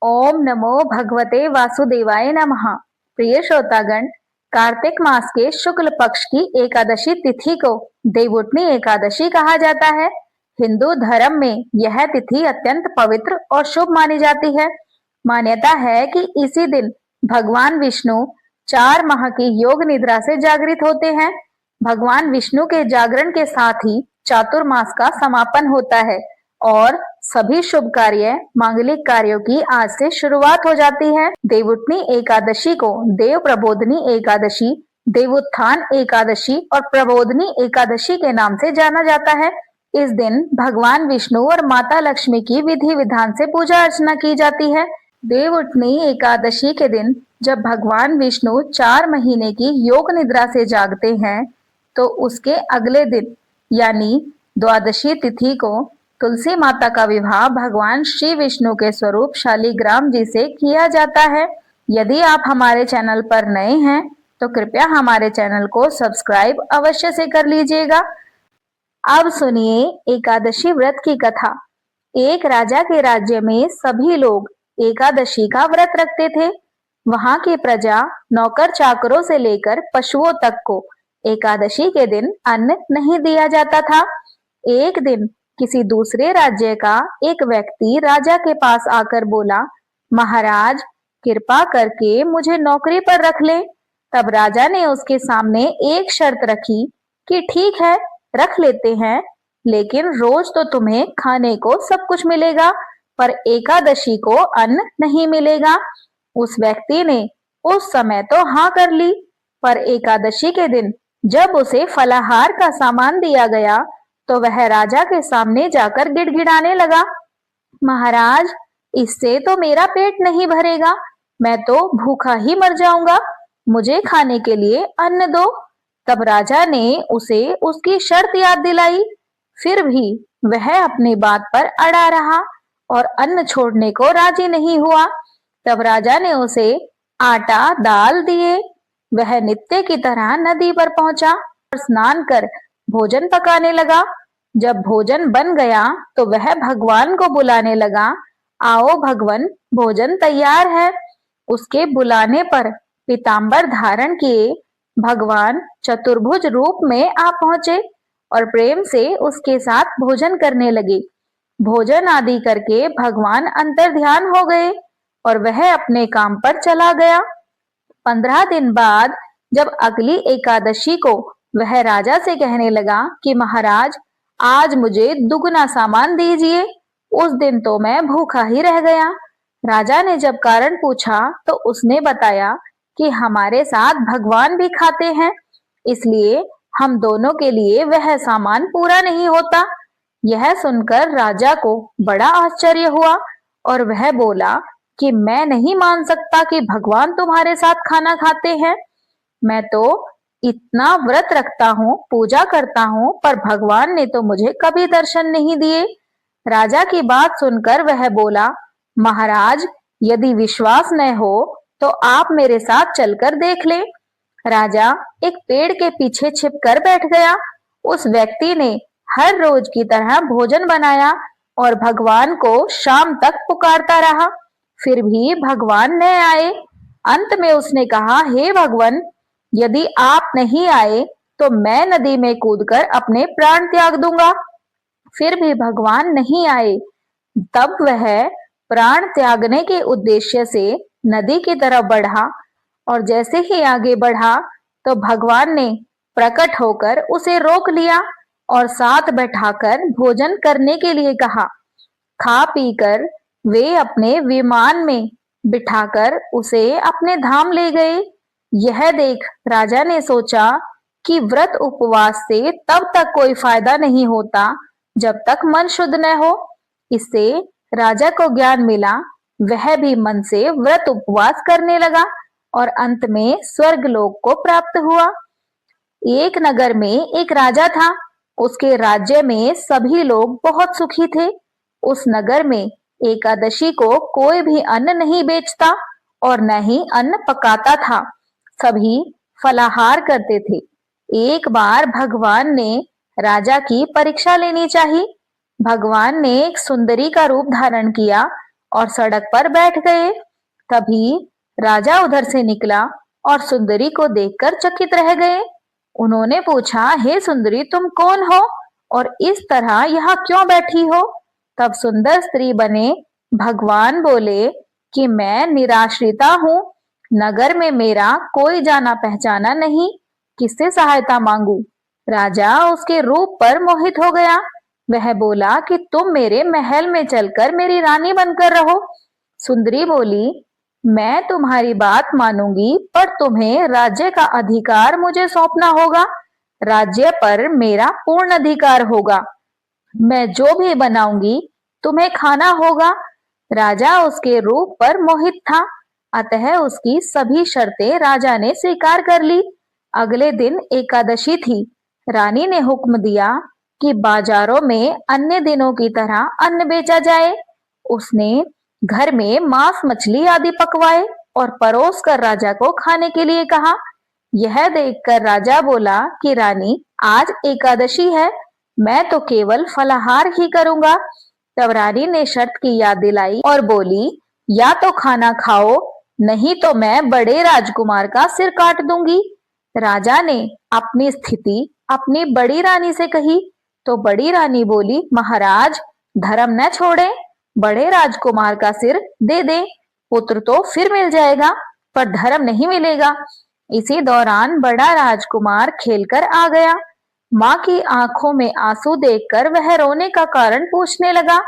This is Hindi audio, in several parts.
ओम नमो भगवते वासुदेवाय नमः। प्रिय श्रोतागण, कार्तिक मास के शुक्ल पक्ष की एकादशी तिथि को देवउठनी एकादशी कहा जाता है। हिंदू धर्म में यह तिथि अत्यंत पवित्र और शुभ मानी जाती है। मान्यता है कि इसी दिन भगवान विष्णु 4 माह की योग निद्रा से जागृत होते हैं। भगवान विष्णु के जागरण के साथ ही चातुर्मास का समापन होता है और सभी शुभ कार्य मांगलिक कार्यों की आज से शुरुआत हो जाती है। देवउठनी एकादशी को देव प्रबोधनी एकादशी, देवोत्थान एकादशी और प्रबोधनी एकादशी के नाम से जाना जाता है। इस दिन भगवान विष्णु और माता लक्ष्मी की विधि विधान से पूजा अर्चना की जाती है। देवउठनी एकादशी के दिन जब भगवान विष्णु 4 महीने की योग निद्रा से जागते हैं, तो उसके अगले दिन यानी द्वादशी तिथि को तुलसी माता का विवाह भगवान श्री विष्णु के स्वरूप शालिग्राम जी से किया जाता है। यदि आप हमारे चैनल पर नए हैं तो कृपया हमारे चैनल को सब्सक्राइब अवश्य से कर लीजिएगा। अब सुनिए एकादशी व्रत की कथा। एक राजा के राज्य में सभी लोग एकादशी का व्रत रखते थे। वहां की प्रजा नौकर चाकरों से लेकर पशुओं तक को एकादशी के दिन अन्न नहीं दिया जाता था। एक दिन किसी दूसरे राज्य का एक व्यक्ति राजा के पास आकर बोला, महाराज कृपा करके मुझे नौकरी पर रख ले। तब राजा ने उसके सामने एक शर्त रखी कि ठीक है, रख लेते हैं, लेकिन रोज तो तुम्हें खाने को सब कुछ मिलेगा, पर एकादशी को अन्न नहीं मिलेगा। उस व्यक्ति ने उस समय तो हाँ कर ली, पर एकादशी के दिन जब उसे फलाहार का सामान दिया गया तो वह राजा के सामने जाकर गिड़गिड़ाने लगा, महाराज इससे तो मेरा पेट नहीं भरेगा, मैं तो भूखा ही मर जाऊंगा, मुझे खाने के लिए अन्न दो। तब राजा ने उसे उसकी शर्त याद दिलाई, फिर भी वह अपनी बात पर अड़ा रहा और अन्न छोड़ने को राजी नहीं हुआ। तब राजा ने उसे आटा दाल दिए। वह नित्य की तरह नदी पर पहुंचा और स्नान कर भोजन पकाने लगा। जब भोजन बन गया तो वह भगवान को बुलाने लगा, आओ भगवान, भोजन तैयार है। उसके बुलाने पर पीतांबर धारण किए भगवान चतुर्भुज रूप में आ पहुंचे और प्रेम से उसके साथ भोजन करने लगे। भोजन आदि करके भगवान अंतर ध्यान हो गए और वह अपने काम पर चला गया। 15 दिन बाद जब अगली एकादशी को वह राजा से कहने लगा कि महाराज आज मुझे दुगना सामान दीजिए, उस दिन तो मैं भूखा ही रह गया। राजा ने जब कारण पूछा तो उसने बताया कि हमारे साथ भगवान भी खाते हैं, इसलिए हम दोनों के लिए वह सामान पूरा नहीं होता। यह सुनकर राजा को बड़ा आश्चर्य हुआ और वह बोला कि मैं नहीं मान सकता कि भगवान तुम्हारे साथ खाना खाते हैं। मैं तो इतना व्रत रखता हूँ, पूजा करता हूँ, पर भगवान ने तो मुझे कभी दर्शन नहीं दिए। राजा की बात सुनकर वह बोला, महाराज यदि विश्वास न हो तो आप मेरे साथ चलकर देख लें। राजा एक पेड़ के पीछे छिपकर बैठ गया। उस व्यक्ति ने हर रोज की तरह भोजन बनाया और भगवान को शाम तक पुकारता रहा, फिर भी भगवान न आए। अंत में उसने कहा, हे भगवान, यदि आप नहीं आए तो मैं नदी में कूदकर अपने प्राण त्याग दूंगा। फिर भी भगवान नहीं आए। तब वह प्राण त्यागने के उद्देश्य से नदी की तरफ बढ़ा और जैसे ही आगे बढ़ा तो भगवान ने प्रकट होकर उसे रोक लिया और साथ बैठाकर भोजन करने के लिए कहा। खा पीकर वे अपने विमान में बिठाकर उसे अपने धाम ले गए। यह देख राजा ने सोचा कि व्रत उपवास से तब तक कोई फायदा नहीं होता जब तक मन शुद्ध न हो। इससे राजा को ज्ञान मिला। वह भी मन से व्रत उपवास करने लगा और अंत में स्वर्ग लोक को प्राप्त हुआ। एक नगर में एक राजा था। उसके राज्य में सभी लोग बहुत सुखी थे। उस नगर में एकादशी को कोई भी अन्न नहीं बेचता और न ही अन्न पकाता था, सभी फलाहार करते थे। एक बार भगवान ने राजा की परीक्षा लेनी चाहिए। भगवान ने एक सुंदरी का रूप धारण किया और सड़क पर बैठ गए। तभी राजा उधर से निकला और सुंदरी को देखकर चकित रह गए। उन्होंने पूछा, हे सुंदरी, तुम कौन हो और इस तरह यहाँ क्यों बैठी हो? तब सुंदर स्त्री बने भगवान बोले कि मैं निराश्रिता हूँ, नगर में मेरा कोई जाना पहचाना नहीं, किससे सहायता मांगू? राजा उसके रूप पर मोहित हो गया। वह बोला कि तुम मेरे महल में चलकर मेरी रानी बनकर रहो। सुंदरी बोली, मैं तुम्हारी बात मानूंगी, पर तुम्हें राज्य का अधिकार मुझे सौंपना होगा। राज्य पर मेरा पूर्ण अधिकार होगा। मैं जो भी बनाऊंगी तुम्हें खाना होगा। राजा उसके रूप पर मोहित था, अतः उसकी सभी शर्तें राजा ने स्वीकार कर ली। अगले दिन एकादशी थी। रानी ने हुक्म दिया कि बाजारों में अन्य दिनों की तरह अन्न बेचा जाए। उसने घर में मांस मछली आदि पकवाए और परोस कर राजा को खाने के लिए कहा। यह देखकर राजा बोला कि रानी, आज एकादशी है, मैं तो केवल फलाहार ही करूंगा। तब रानी ने शर्त की याद दिलाई और बोली, या तो खाना खाओ, नहीं तो मैं बड़े राजकुमार का सिर काट दूंगी। राजा ने अपनी स्थिति अपनी बड़ी रानी से कही तो बड़ी रानी बोली, महाराज, धर्म न छोड़े, बड़े राजकुमार का सिर दे दे, पुत्र तो फिर मिल जाएगा पर धर्म नहीं मिलेगा। इसी दौरान बड़ा राजकुमार खेलकर आ गया। माँ की आंखों में आंसू देखकर वह रोने का कारण पूछने लगा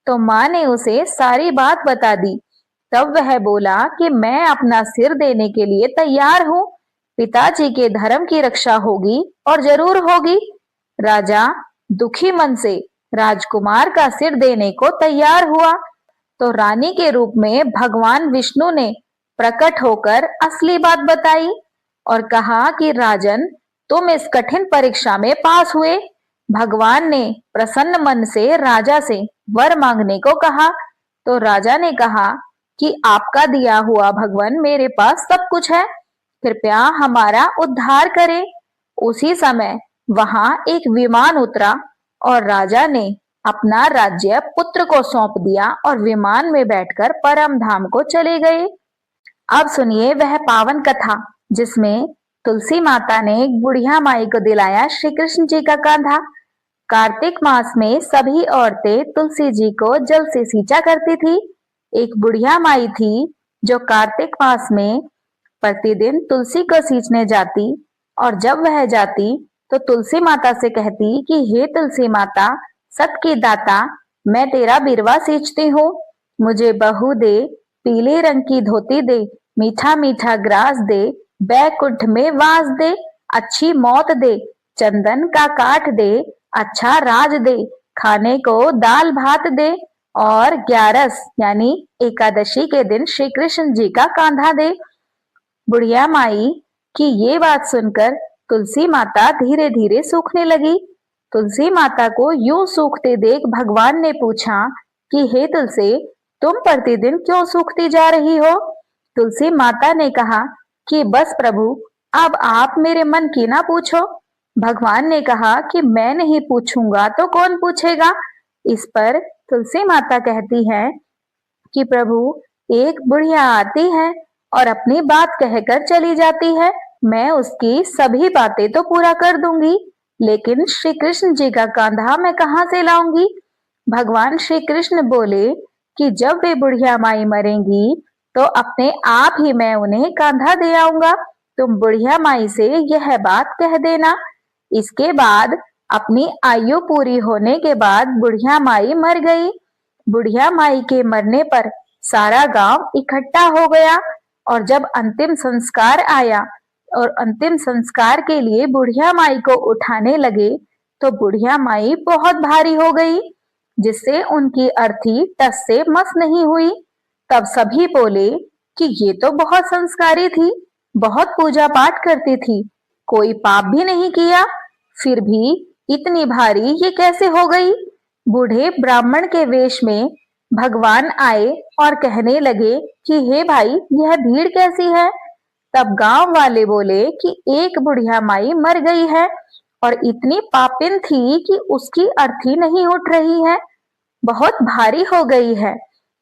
तो माँ ने उसे सारी बात बता दी। तब वह बोला कि मैं अपना सिर देने के लिए तैयार हूँ, पिताजी के धर्म की रक्षा होगी और जरूर होगी। राजा दुखी मन से राजकुमार का सिर देने को तैयार हुआ तो रानी के रूप में भगवान विष्णु ने प्रकट होकर असली बात बताई और कहा कि राजन, तुम इस कठिन परीक्षा में पास हुए। भगवान ने प्रसन्न मन से राजा से वर मांगने को कहा तो राजा ने कहा कि आपका दिया हुआ भगवान मेरे पास सब कुछ है, कृपया हमारा उद्धार करें। उसी समय वहां एक विमान उतरा और राजा ने अपना राज्य पुत्र को सौंप दिया और विमान में बैठकर परम धाम को चले गए। अब सुनिए वह पावन कथा जिसमें तुलसी माता ने एक बुढ़िया माई को दिलाया श्री कृष्ण जी का कांधा। कार्तिक मास में सभी औरतें तुलसी जी को जल से सींचा करती थी। एक बुढ़िया माई थी जो कार्तिक मास में प्रतिदिन तुलसी को सींचने जाती और जब वह जाती तो तुलसी माता से कहती कि हे तुलसी माता, सत की दाता, मैं तेरा बिरवा सींचती हूँ, मुझे बहू दे, पीले रंग की धोती दे, मीठा मीठा ग्रास दे, बैकुंठ में वास दे, अच्छी मौत दे, चंदन का काट दे, अच्छा राज दे, खाने को दाल भात दे और 11 यानी एकादशी के दिन श्री कृष्ण जी का कांधा दे। बुढ़िया माई की ये बात सुनकर तुलसी माता धीरे धीरे सूखने लगी। तुलसी माता को यूं सूखते देख भगवान ने पूछा कि हे तुलसी, तुम प्रतिदिन क्यों सूखती जा रही हो? तुलसी माता ने कहा कि बस प्रभु, अब आप मेरे मन की ना पूछो। भगवान ने कहा कि मैं नहीं पूछूंगा तो कौन पूछेगा? इस पर तुलसी माता कहती है कि प्रभु, एक बुढ़िया आती है और अपनी बात कहकर चली जाती है, मैं उसकी सभी बातें तो पूरा कर दूंगी, लेकिन श्री कृष्ण जी का कांधा मैं कहाँ से लाऊंगी? भगवान श्री कृष्ण बोले कि जब वे बुढ़िया माई मरेंगी तो अपने आप ही मैं उन्हें कांधा दे आऊंगा, तुम बुढ़िया माई से यह बात कह देना। इसके बाद अपनी आयु पूरी होने के बाद बुढ़िया माई मर गई। बुढ़िया माई के मरने पर सारा गांव इकट्ठा हो गया और जब अंतिम संस्कार आया और अंतिम संस्कार के लिए बुढ़िया माई को उठाने लगे तो बुढ़िया माई बहुत भारी हो गई, जिससे उनकी अर्थी टस से मस नहीं हुई। तब सभी बोले कि ये तो बहुत संस्कारी थी, बहुत पूजा पाठ करती थी, कोई पाप भी नहीं किया, फिर भी इतनी भारी ये कैसे हो गई? बूढ़े ब्राह्मण के वेश में भगवान आए और कहने लगे कि हे भाई, यह भीड़ कैसी है? तब गांव वाले बोले कि एक बुढ़िया माई मर गई है और इतनी पापिन थी कि उसकी अर्थी नहीं उठ रही है, बहुत भारी हो गई है।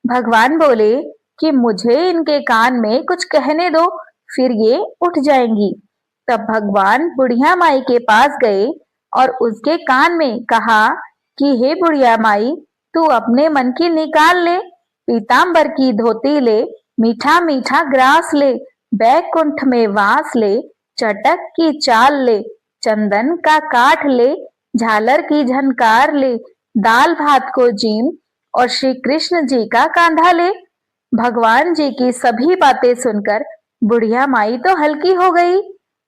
भगवान बोले कि मुझे इनके कान में कुछ कहने दो, फिर ये उठ जाएंगी। तब भगवान बुढ़िया माई के पास गए और उसके कान में कहा कि हे बुढ़िया माई, तू अपने मन की निकाल ले, पीताम्बर की धोती ले, मीठा मीठा ग्रास ले, बैकुंठ में वास ले, चटक की चाल ले, चंदन का काठ ले, झालर की झनकार ले, दाल भात को जीम और श्री कृष्ण जी का कांधा ले। भगवान जी की सभी बातें सुनकर बुढ़िया माई तो हल्की हो गई।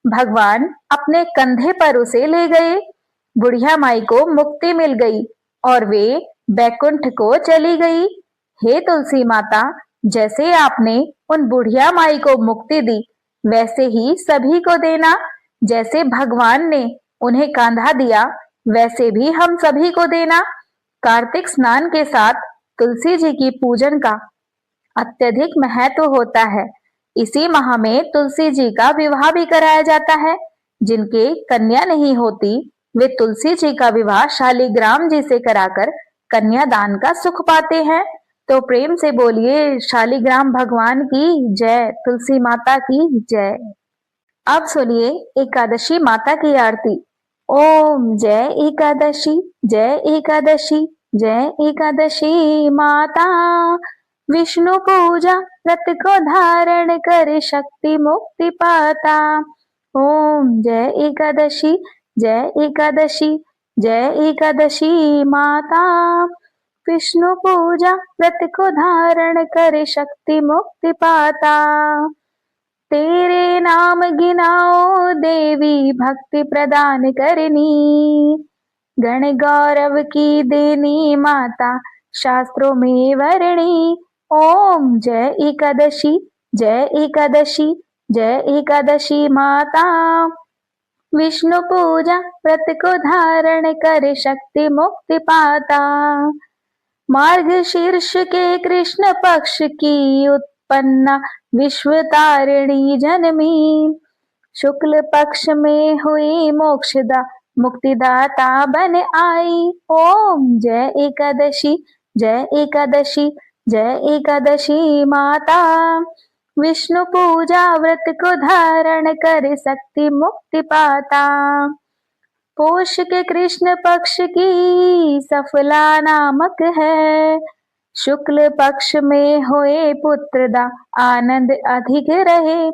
भगवान अपने कंधे पर उसे ले गए। बुढ़िया माई को मुक्ति मिल गई और वे बैकुंठ को चली गई। हे तुलसी माता, जैसे आपने उन बुढ़िया माई को मुक्ति दी, वैसे ही सभी को देना। जैसे भगवान ने उन्हें कांधा दिया, वैसे भी हम सभी को देना। कार्तिक स्नान के साथ तुलसी जी की पूजन का अत्यधिक महत्व होता है। इसी माह में तुलसी जी का विवाह भी कराया जाता है। जिनके कन्या नहीं होती, वे तुलसी जी का विवाह शालिग्राम जी से कराकर कन्यादान का सुख पाते हैं। तो प्रेम से बोलिए शालिग्राम भगवान की जय, तुलसी माता की जय। अब सुनिए एकादशी माता की आरती। ओम जय एकादशी, जय एकादशी, जय एकादशी माता। विष्णु पूजा व्रत को धारण कर शक्ति मुक्ति पाता। ओम जय एकादशी, जय एकादशी, जय एकादशी माता। विष्णु पूजा व्रत को धारण कर शक्ति मुक्ति पाता। तेरे नाम गिनाओ देवी भक्ति प्रदान करनी, गण गौरव की देनी माता शास्त्रों में वर्णी। ओम जय एकादशी, जय एकादशी, जय एकादशी माता। विष्णु पूजा व्रत को धारण कर शक्ति मुक्ति पाता। मार्ग शीर्ष के कृष्ण पक्ष की उत्पन्ना विश्व तारिणी जनमी। शुक्ल पक्ष में हुई मोक्षदा मुक्तिदाता बन आई। ओम जय एकादशी, जय एकादशी, जय एकादशी माता। विष्णु पूजा व्रत को धारण कर शक्ति मुक्ति पाता। पोष के कृष्ण पक्ष की सफला नामक है। शुक्ल पक्ष में होए पुत्रदा आनंद अधिक रहे।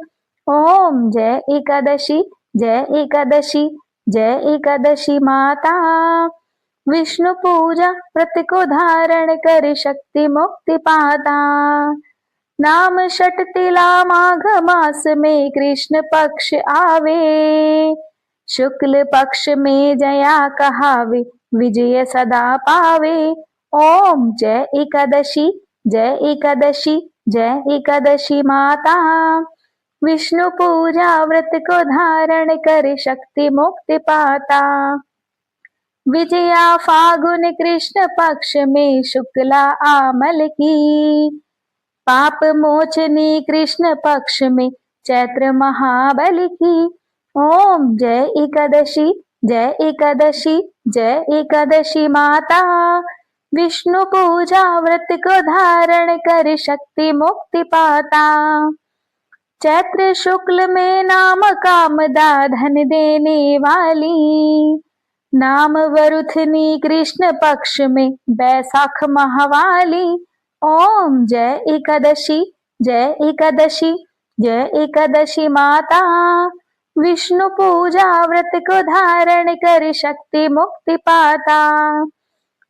ओम जय एकादशी, जय एकादशी, जय एकादशी माता। विष्णु पूजा व्रत को धारण कर शक्ति मुक्ति पाता। नाम षट तिला माघ मास में कृष्ण पक्ष आवे। शुक्ल पक्ष में जया कहावे, विजय सदा पावे। ओम जय एकादशी, जय एकादशी, जय एकादशी माता। विष्णु पूजा व्रत को धारण कर शक्ति मुक्ति पाता। विजया फागुन कृष्ण पक्ष में शुक्ला आमल की। पाप मोचनी कृष्ण पक्ष में चैत्र महाबल की। ओम जय एकादशी, जय एकादशी, जय एकादशी माता। विष्णु पूजा व्रत को धारण कर शक्ति मुक्ति पाता। चैत्र शुक्ल में नाम कामदा धन देने वाली। नाम वरुथनी कृष्ण पक्ष में बैसाख महावाली। ओम जय एकादशी, जय एकादशी, जय एकादशी माता। विष्णु पूजा व्रत को धारण कर शक्ति मुक्ति पाता।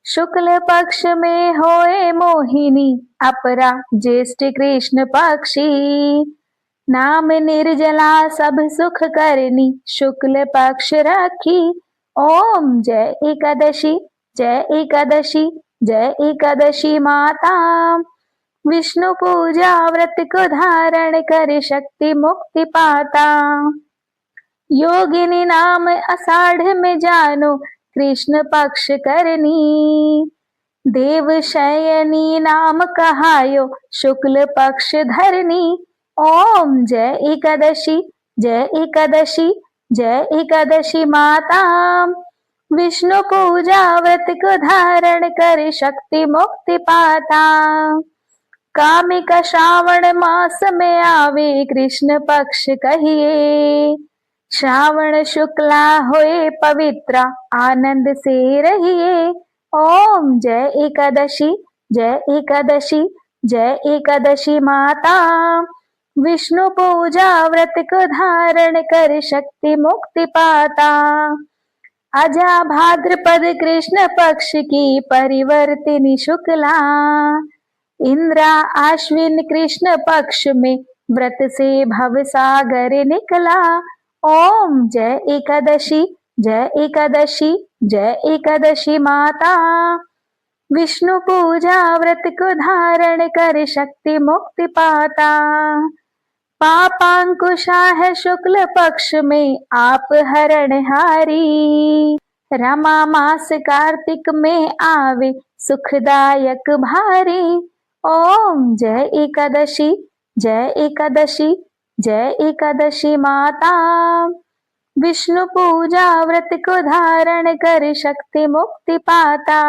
शुक्ल पक्ष में होए मोहिनी अपरा ज्येष्ठ कृष्ण पक्षी। नाम निर्जला सब सुख करनी शुक्ल पक्ष रखी। ओम जय एकादशी, जय एकादशी, जय एकादशी माता। विष्णु पूजा व्रत को धारण कर शक्ति मुक्ति पाता। योगिनी नाम आषाढ़ में जानो कृष्ण पक्ष करनी। देव शयनी नाम कहायो शुक्ल पक्ष धरनी। ओम जय एकादशी, जय एकादशी, जय एकादशी माता। विष्णु पूजा व्रत को धारण कर शक्ति मुक्ति पाता। कामिका श्रावण मास में आवे कृष्ण पक्ष कहिए, श्रावण शुक्ला होए पवित्रा आनंद से रहिए। ओम जय एकादशी, जय एकादशी, जय एकादशी माता। विष्णु पूजा व्रत को धारण कर शक्ति मुक्ति पाता। अजा भाद्रपद कृष्ण पक्ष की परिवर्तिनी शुक्ला, इंद्रा आश्विन कृष्ण पक्ष में व्रत से भव सागर निकला। ओम जय एकादशी, जय एकादशी, जय एकादशी माता। विष्णु पूजा व्रत को धारण कर शक्ति मुक्ति पाता। पापांकुशा है शुक्ल पक्ष में आप हरणहारी, रमा मास कार्तिक में आवे सुखदायक भारी। ओम जय एकादशी, जय एकादशी, जय एकादशी माता। विष्णु पूजा व्रत को धारण कर शक्ति मुक्ति पाता।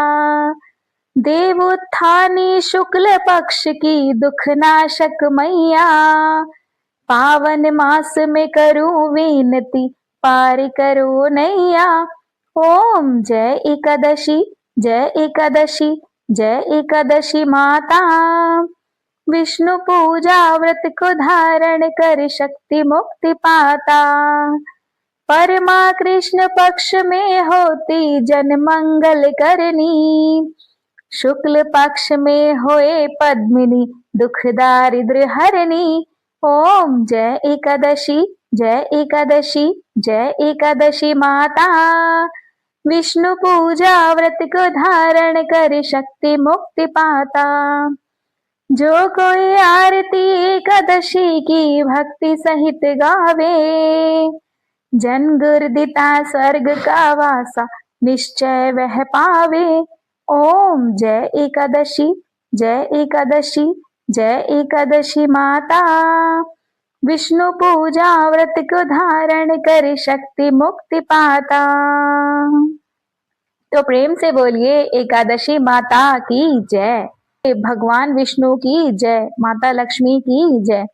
देवोत्थानी शुक्ल पक्ष की दुख नाशक मैया, पावन मास में करूं विनती पार करो नैया। ओम जय एकादशी, जय एकादशी, जय एकादशी माता। विष्णु पूजा व्रत को धारण कर शक्ति मुक्ति पाता। परमा कृष्ण पक्ष में होती जन मंगल करनी, शुक्ल पक्ष में होए पद्मिनी दुख दारिद्र हरनी। ओम जय एकादशी, जय एकादशी, जय एकादशी माता। विष्णु पूजा व्रत को धारण कर शक्ति मुक्ति पाता। जो कोई आरती एकादशी की भक्ति सहित गावे, जन गुरदिता स्वर्ग का वासा निश्चय वह पावे। ओम जय एकादशी, जय एकादशी, जय एकादशी माता। विष्णु पूजा व्रत को धारण कर शक्ति मुक्ति पाता। तो प्रेम से बोलिए एकादशी माता की जय, भगवान विष्णु की जय, माता लक्ष्मी की जय।